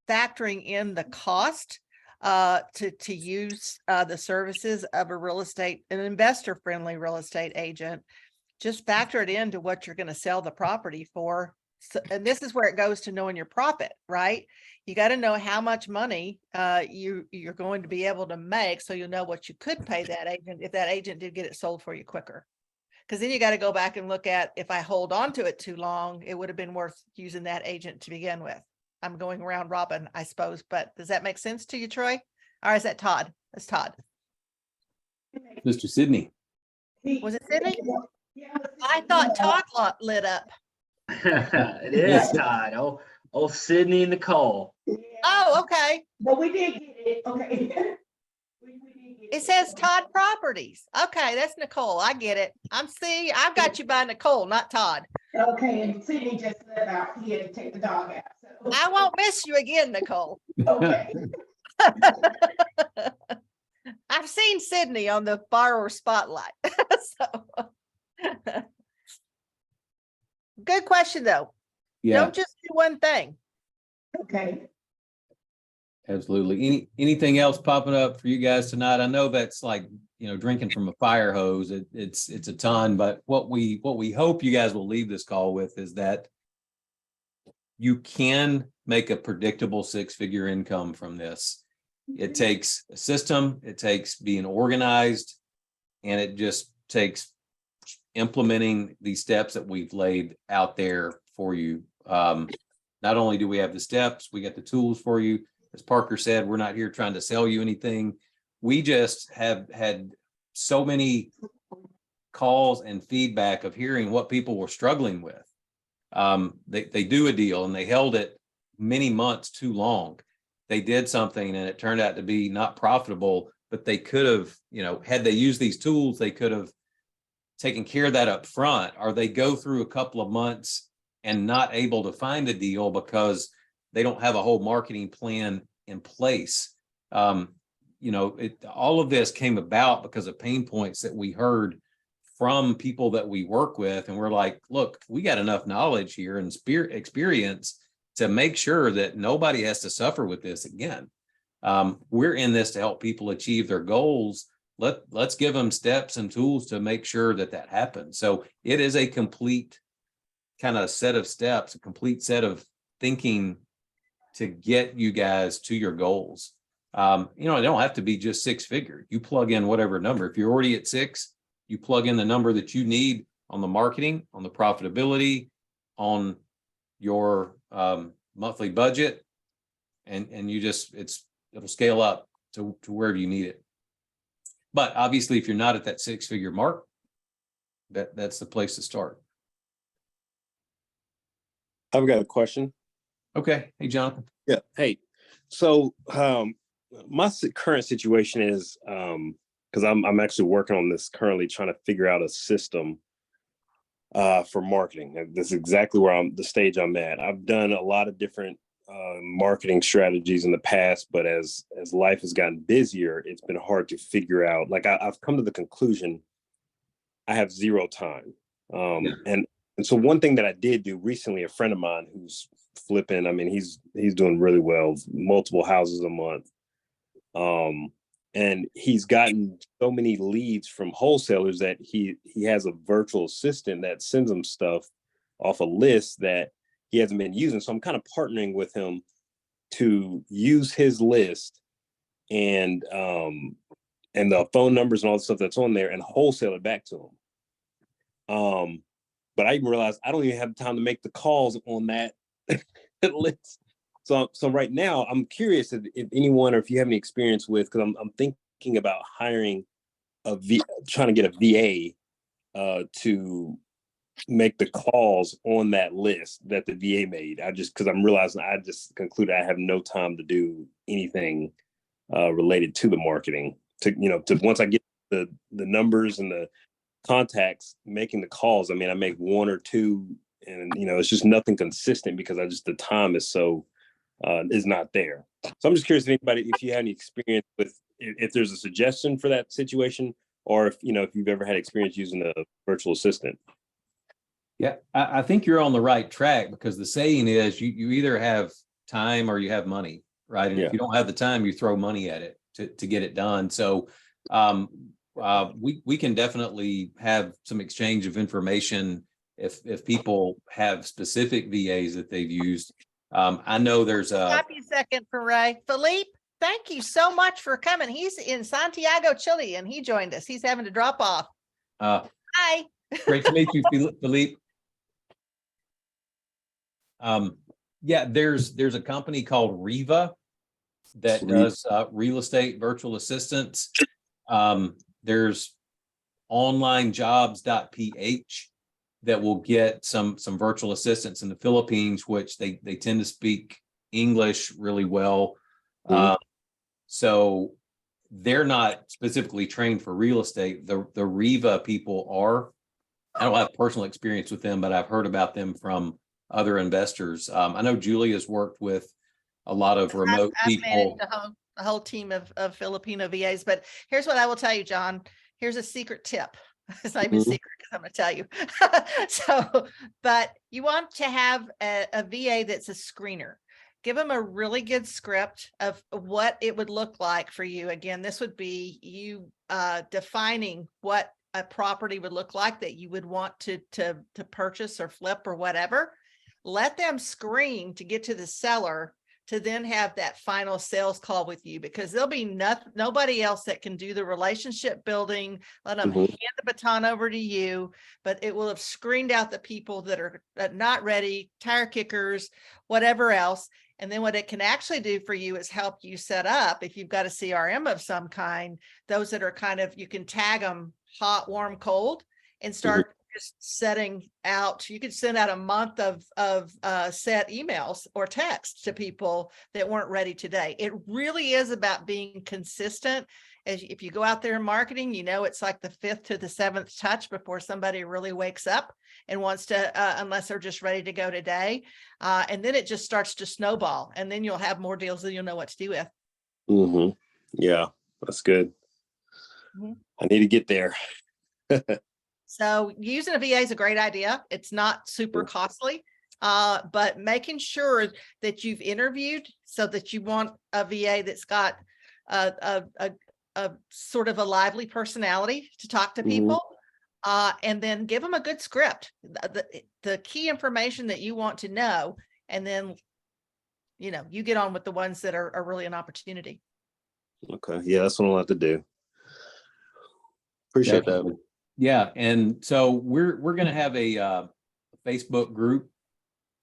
[SPEAKER 3] factoring in the cost to use the services of an investor friendly real estate agent. Just factor it into what you're going to sell the property for. So, and this is where it goes to knowing your profit, right? You got to know how much money you're going to be able to make, so you'll know what you could pay that agent if that agent did get it sold for you quicker. Because then you got to go back and look at, if I hold on to it too long, it would have been worth using that agent to begin with. I'm going around robin, I suppose, but does that make sense to you, Troy? Or is that Todd? That's Todd.
[SPEAKER 1] Mr. Sidney.
[SPEAKER 3] Was it Sydney? I thought Todd lit up.
[SPEAKER 2] It is Todd. Oh, Sydney and Nicole.
[SPEAKER 3] Oh, okay.
[SPEAKER 7] But we did get it, okay. We did get
[SPEAKER 3] It says Todd Properties. Okay, that's Nicole. I get it. I've got you by Nicole, not Todd.
[SPEAKER 7] Okay, and Sydney just let out, he had to take the dog out, so.
[SPEAKER 3] I won't miss you again, Nicole.
[SPEAKER 7] Okay.
[SPEAKER 3] I've seen Sydney on the borrower spotlight. So good question though.
[SPEAKER 1] Yeah,
[SPEAKER 3] Don't just do one thing.
[SPEAKER 7] Okay.
[SPEAKER 1] absolutely. Anything else popping up for you guys tonight? I know that's like, drinking from a fire hose. It's a ton, but what we hope you guys will leave this call with is that you can make a predictable six-figure income from this. It takes a system, it takes being organized, and it just takes implementing these steps that we've laid out there for you. Not only do we have the steps, we got the tools for you. As Parker said, we're not here trying to sell you anything. We just have had so many calls and feedback of hearing what people were struggling with. They do a deal and they held it many months too long. They did something and it turned out to be not profitable, but they could have, had they used these tools, they could have taken care of that up front, or they go through a couple of months and not able to find a deal because they don't have a whole marketing plan in place. All of this came about because of pain points that we heard from people that we work with. And we're like, look, we got enough knowledge here and experience to make sure that nobody has to suffer with this again. We're in this to help people achieve their goals. Let's give them steps and tools to make sure that happens. So it is a complete kind of set of steps, a complete set of thinking to get you guys to your goals. It don't have to be just six figure. You plug in whatever number. If you're already at six, you plug in the number that you need on the marketing, on the profitability, on your monthly budget, and you just it'll scale up to wherever you need it. But obviously, if you're not at that six-figure mark, that's the place to start.
[SPEAKER 6] I've got a question.
[SPEAKER 1] Okay. Hey, Jonathan.
[SPEAKER 6] Yeah. Hey, so my current situation is because I'm actually working on this currently, trying to figure out a system for marketing. And this is exactly where the stage I'm at. I've done a lot of different marketing strategies in the past, but as life has gotten busier, it's been hard to figure out. Like I've come to the conclusion I have zero time. And so one thing that I did do recently, a friend of mine who's flipping, I mean, he's doing really well, multiple houses a month. And he's gotten so many leads from wholesalers that he has a virtual assistant that sends him stuff off a list that he hasn't been using. So I'm kind of partnering with him to use his list and the phone numbers and all the stuff that's on there and wholesale it back to him. But I even realized I don't even have time to make the calls on that list. So right now I'm curious if anyone, or if you have any experience with, because I'm thinking about hiring trying to get a VA to make the calls on that list that the VA made. Because I'm realizing I just concluded I have no time to do anything related to the marketing. To once I get the numbers and the contacts, making the calls. I mean, I make one or two, and it's just nothing consistent because the time is so is not there. So I'm just curious if you have any experience with if there's a suggestion for that situation, or if you've ever had experience using a virtual assistant.
[SPEAKER 1] Yeah, I think you're on the right track, because the saying is you either have time or you have money, right? And
[SPEAKER 6] Yeah.
[SPEAKER 1] if you don't have the time, you throw money at it to get it done. So we can definitely have some exchange of information if people have specific VAs that they've used. I know there's
[SPEAKER 3] Stop you a second for Ray. Philippe, thank you so much for coming. He's in Santiago, Chile, and he joined us. He's having to drop off. Hi.
[SPEAKER 1] Great to meet you, Philippe. Yeah, there's a company called REVA that does real estate virtual assistants. There's onlinejobs.ph that will get some virtual assistants in the Philippines, which they tend to speak English really well. So they're not specifically trained for real estate. The REVA people are. I don't have personal experience with them, but I've heard about them from other investors. I know Julia's worked with a lot of remote people.
[SPEAKER 3] I've managed a whole team of Filipino VAs, but here's what I will tell you, John. Here's a secret tip. It's not even a secret because I'm going to tell you. But you want to have a VA that's a screener. Give them a really good script of what it would look like for you. Again, this would be you defining what a property would look like that you would want to purchase or flip or whatever. Let them screen to get to the seller to then have that final sales call with you, because there'll be nobody else that can do the relationship building. Let them hand the baton over to you, but it will have screened out the people that are not ready, tire kickers, whatever else. And then what it can actually do for you is help you set up, if you've got a CRM of some kind, those that are kind of, you can tag them hot, warm, cold, and start just setting out. You could send out a month of set emails or text to people that weren't ready today. It really is about being consistent. If you go out there in marketing, it's like the 5th to the 7th touch before somebody really wakes up and wants to, unless they're just ready to go today. And then it just starts to snowball, and then you'll have more deals than you'll know what to do with.
[SPEAKER 6] Yeah, that's good. I need to get there.
[SPEAKER 3] So using a VA is a great idea. It's not super costly, but making sure that you've interviewed, so that you want a VA that's got a sort of a lively personality to talk to people, and then give them a good script, the key information that you want to know, and then you get on with the ones that are really an opportunity.
[SPEAKER 6] Okay, yeah, that's what I'll have to do. Appreciate that.
[SPEAKER 1] Yeah, and so we're going to have a Facebook group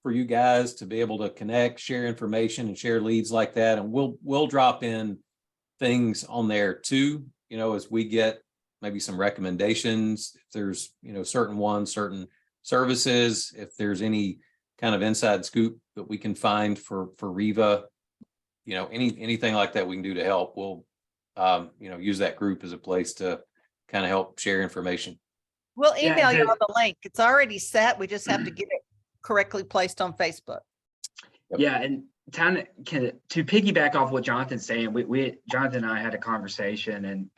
[SPEAKER 1] for you guys to be able to connect, share information, and share leads like that. And we'll drop in things on there too, as we get maybe some recommendations. If there's certain services, if there's any kind of inside scoop that we can find for REVA, anything like that we can do to help. We'll use that group as a place to kind of help share information.
[SPEAKER 3] We'll email you on the link. It's already set. We just have to get it correctly placed on Facebook.
[SPEAKER 2] Yeah, and to piggyback off what Jonathan's saying, Jonathan and I had a conversation, and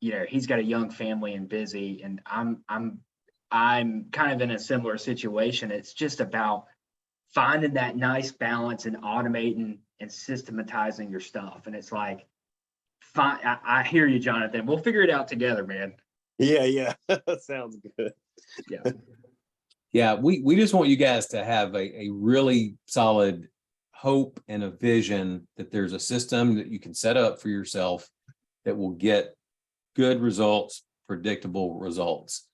[SPEAKER 2] he's got a young family and busy, and I'm kind of in a similar situation. It's just about finding that nice balance and automating and systematizing your stuff. And it's like, fine, I hear you, Jonathan. We'll figure it out together, man.
[SPEAKER 6] Yeah. Sounds good.
[SPEAKER 1] Yeah, we just want you guys to have a really solid hope and a vision that there's a system that you can set up for yourself that will get good results, predictable results.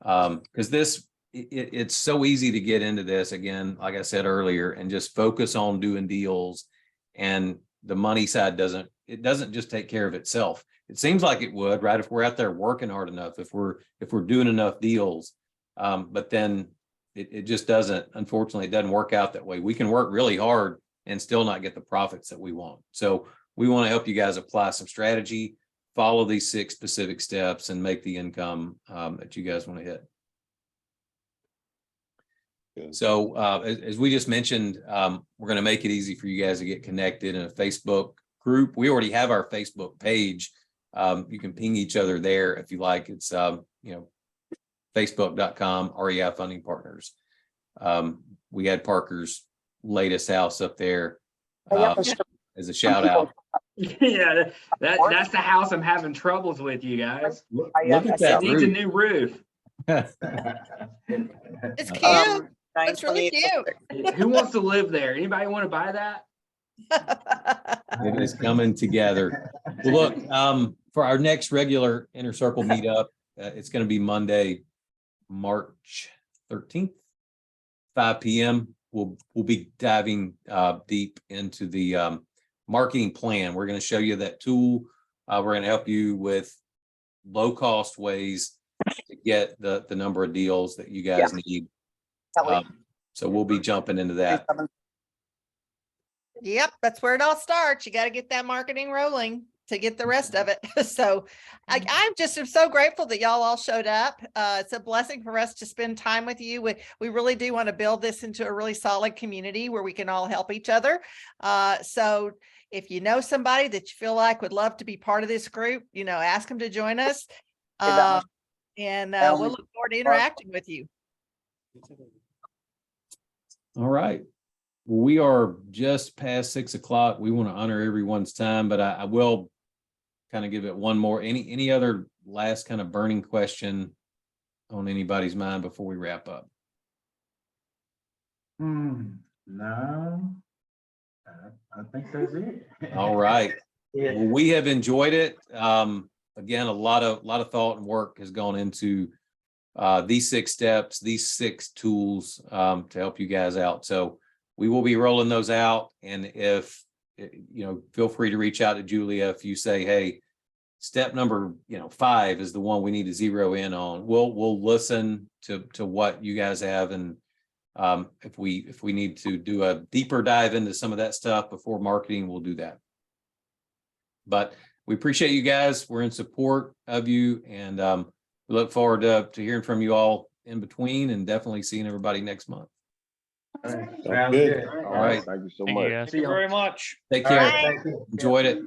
[SPEAKER 1] Because it's so easy to get into this, again, like I said earlier, and just focus on doing deals, and the money side doesn't just take care of itself. It seems like it would, right? If we're out there working hard enough, if we're doing enough deals, But then it just doesn't, unfortunately, it doesn't work out that way. We can work really hard and still not get the profits that we want. So we want to help you guys apply some strategy, follow these 6 specific steps, and make the income that you guys want to hit.
[SPEAKER 6] Good.
[SPEAKER 1] So as we just mentioned, we're going to make it easy for you guys to get connected in a Facebook group. We already have our Facebook page. You can ping each other there if you like. It's facebook.com REI Funding Partners. We had Parker's latest house up there as a shout out.
[SPEAKER 2] Yeah, that's the house I'm having troubles with, you guys.
[SPEAKER 1] Look at that
[SPEAKER 2] It needs a
[SPEAKER 1] roof.
[SPEAKER 2] new roof.
[SPEAKER 3] It's cute. It's really
[SPEAKER 8] 928.
[SPEAKER 3] cute.
[SPEAKER 2] Who wants to live there? Anybody want to buy that?
[SPEAKER 1] It is coming together. Well, look, for our next regular Inner Circle meetup, it's going to be Monday, March 13th, 5 p.m. We'll be diving deep into the marketing plan. We're going to show you that tool. We're going to help you with low cost ways to get the number of deals that you guys need. So we'll be jumping into that.
[SPEAKER 3] Yep, that's where it all starts. You got to get that marketing rolling to get the rest of it. So I'm just am so grateful that y'all all showed up. It's a blessing for us to spend time with you. We really do want to build this into a really solid community where we can all help each other. So if you know somebody that you feel like would love to be part of this group, ask them to join us. And we'll look forward to interacting with you.
[SPEAKER 1] All right. Well, we are just past 6 o'clock. We want to honor everyone's time, but I will kind of give it one more. Any other last kind of burning question on anybody's mind before we wrap up?
[SPEAKER 5] No, I think that's it.
[SPEAKER 1] All right.
[SPEAKER 5] Yeah.
[SPEAKER 1] Well, we have enjoyed it. Again, a lot of thought and work has gone into these 6 steps, these 6 tools to help you guys out. So we will be rolling those out. And if, feel free to reach out to Julia if you say, hey, step number, 5 is the one we need to zero in on. We'll listen to what you guys have. And if we need to do a deeper dive into some of that stuff before marketing, we'll do that. But we appreciate you guys. We're in support of you, and we look forward to hearing from you all in between, and definitely seeing everybody next month.
[SPEAKER 5] Sounds
[SPEAKER 6] Sounds
[SPEAKER 5] good.
[SPEAKER 6] good.
[SPEAKER 1] All right.
[SPEAKER 6] Thank you so
[SPEAKER 4] Thank you,
[SPEAKER 6] much.
[SPEAKER 4] guys.
[SPEAKER 2] See y'all.
[SPEAKER 9] Very much.
[SPEAKER 1] Take
[SPEAKER 5] All
[SPEAKER 1] care.
[SPEAKER 5] right, thank you.
[SPEAKER 1] Enjoyed it.